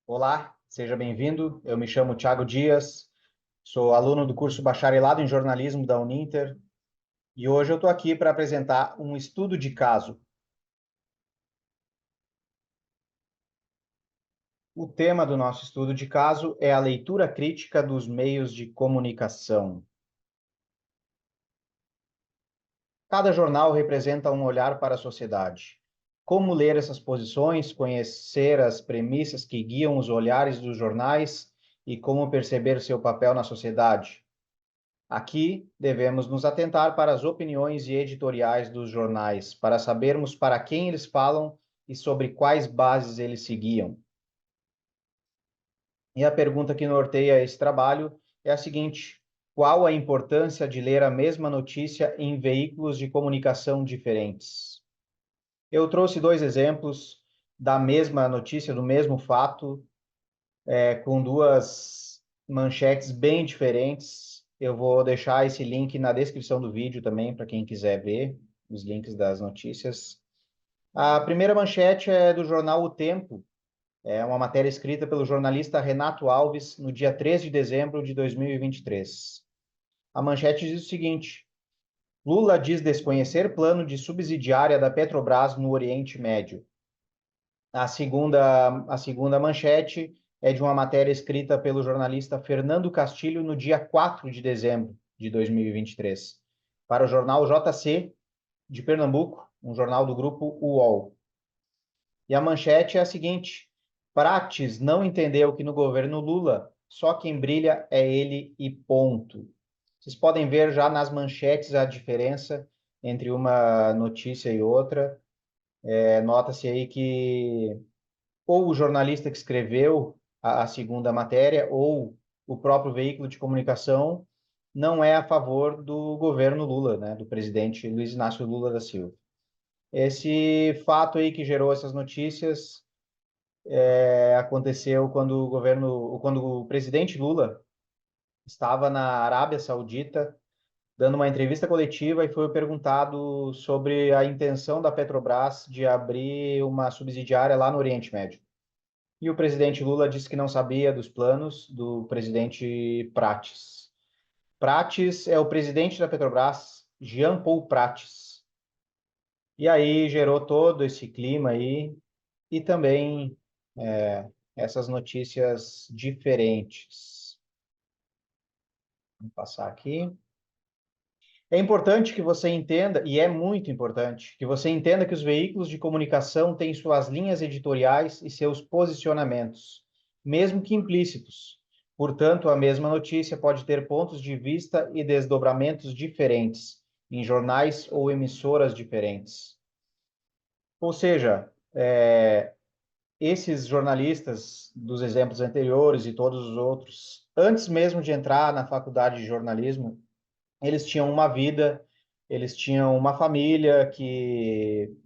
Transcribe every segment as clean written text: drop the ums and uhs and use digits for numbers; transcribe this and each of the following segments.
Olá, seja bem-vindo. Eu me chamo Thiago Dias, sou aluno do curso Bacharelado em Jornalismo da Uninter e hoje eu estou aqui para apresentar um estudo de caso. O tema do nosso estudo de caso é a leitura crítica dos meios de comunicação. Cada jornal representa um olhar para a sociedade. Como ler essas posições, conhecer as premissas que guiam os olhares dos jornais e como perceber seu papel na sociedade? Aqui devemos nos atentar para as opiniões e editoriais dos jornais, para sabermos para quem eles falam e sobre quais bases eles seguiam. E a pergunta que norteia esse trabalho é a seguinte: qual a importância de ler a mesma notícia em veículos de comunicação diferentes? Eu trouxe dois exemplos da mesma notícia, do mesmo fato, com duas manchetes bem diferentes. Eu vou deixar esse link na descrição do vídeo também, para quem quiser ver os links das notícias. A primeira manchete é do jornal O Tempo, é uma matéria escrita pelo jornalista Renato Alves no dia 3 de dezembro de 2023. A manchete diz o seguinte: Lula diz desconhecer plano de subsidiária da Petrobras no Oriente Médio. A segunda manchete é de uma matéria escrita pelo jornalista Fernando Castilho no dia 4 de dezembro de 2023, para o jornal JC de Pernambuco, um jornal do grupo UOL. E a manchete é a seguinte: Prates não entendeu que no governo Lula só quem brilha é ele e ponto. Vocês podem ver já nas manchetes a diferença entre uma notícia e outra. Nota-se aí que ou o jornalista que escreveu a segunda matéria, ou o próprio veículo de comunicação, não é a favor do governo Lula, né, do presidente Luiz Inácio Lula da Silva. Esse fato aí que gerou essas notícias aconteceu quando o presidente Lula estava na Arábia Saudita dando uma entrevista coletiva e foi perguntado sobre a intenção da Petrobras de abrir uma subsidiária lá no Oriente Médio. E o presidente Lula disse que não sabia dos planos do presidente Prates. Prates é o presidente da Petrobras, Jean Paul Prates. E aí gerou todo esse clima aí e também essas notícias diferentes. Vou passar aqui. É importante que você entenda, e é muito importante, que você entenda que os veículos de comunicação têm suas linhas editoriais e seus posicionamentos, mesmo que implícitos. Portanto, a mesma notícia pode ter pontos de vista e desdobramentos diferentes em jornais ou emissoras diferentes. Ou seja, esses jornalistas dos exemplos anteriores e todos os outros, antes mesmo de entrar na faculdade de jornalismo, eles tinham uma vida, eles tinham uma família que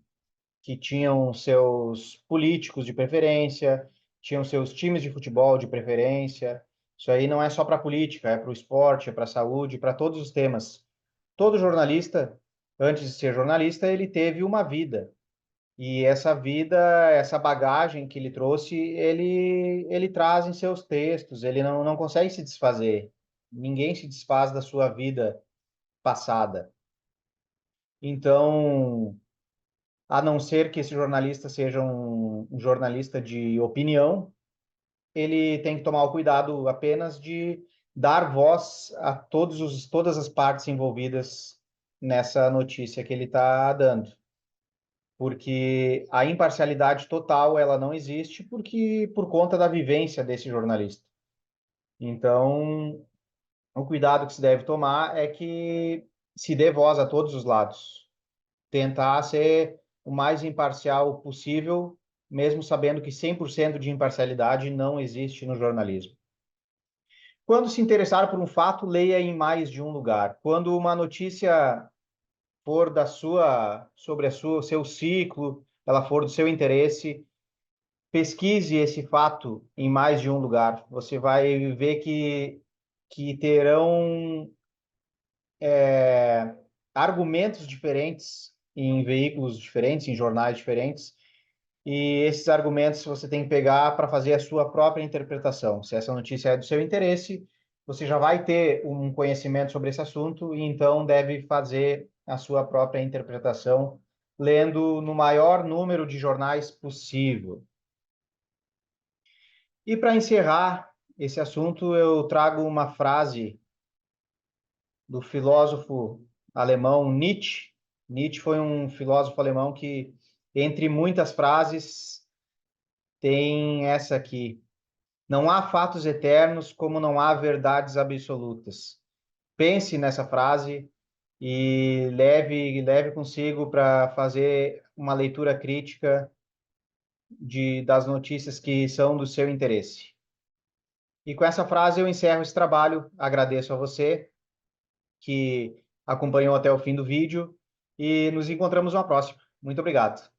tinham seus políticos de preferência, tinham seus times de futebol de preferência. Isso aí não é só para a política, é para o esporte, é para a saúde, para todos os temas. Todo jornalista, antes de ser jornalista, ele teve uma vida. E essa vida, essa bagagem que ele trouxe, ele traz em seus textos, ele não consegue se desfazer. Ninguém se desfaz da sua vida passada. Então, a não ser que esse jornalista seja um jornalista de opinião, ele tem que tomar o cuidado apenas de dar voz a todas as partes envolvidas nessa notícia que ele está dando. Porque a imparcialidade total ela não existe por conta da vivência desse jornalista. Então, o cuidado que se deve tomar é que se dê voz a todos os lados, tentar ser o mais imparcial possível, mesmo sabendo que 100% de imparcialidade não existe no jornalismo. Quando se interessar por um fato, leia em mais de um lugar. Quando uma notícia for sobre seu ciclo, ela for do seu interesse, pesquise esse fato em mais de um lugar. Você vai ver que terão argumentos diferentes em veículos diferentes, em jornais diferentes, e esses argumentos você tem que pegar para fazer a sua própria interpretação. Se essa notícia é do seu interesse, você já vai ter um conhecimento sobre esse assunto e então deve fazer a sua própria interpretação, lendo no maior número de jornais possível. E para encerrar esse assunto, eu trago uma frase do filósofo alemão Nietzsche. Nietzsche foi um filósofo alemão que, entre muitas frases, tem essa aqui: não há fatos eternos como não há verdades absolutas. Pense nessa frase e leve consigo para fazer uma leitura crítica das notícias que são do seu interesse. E com essa frase eu encerro esse trabalho. Agradeço a você que acompanhou até o fim do vídeo e nos encontramos na próxima. Muito obrigado.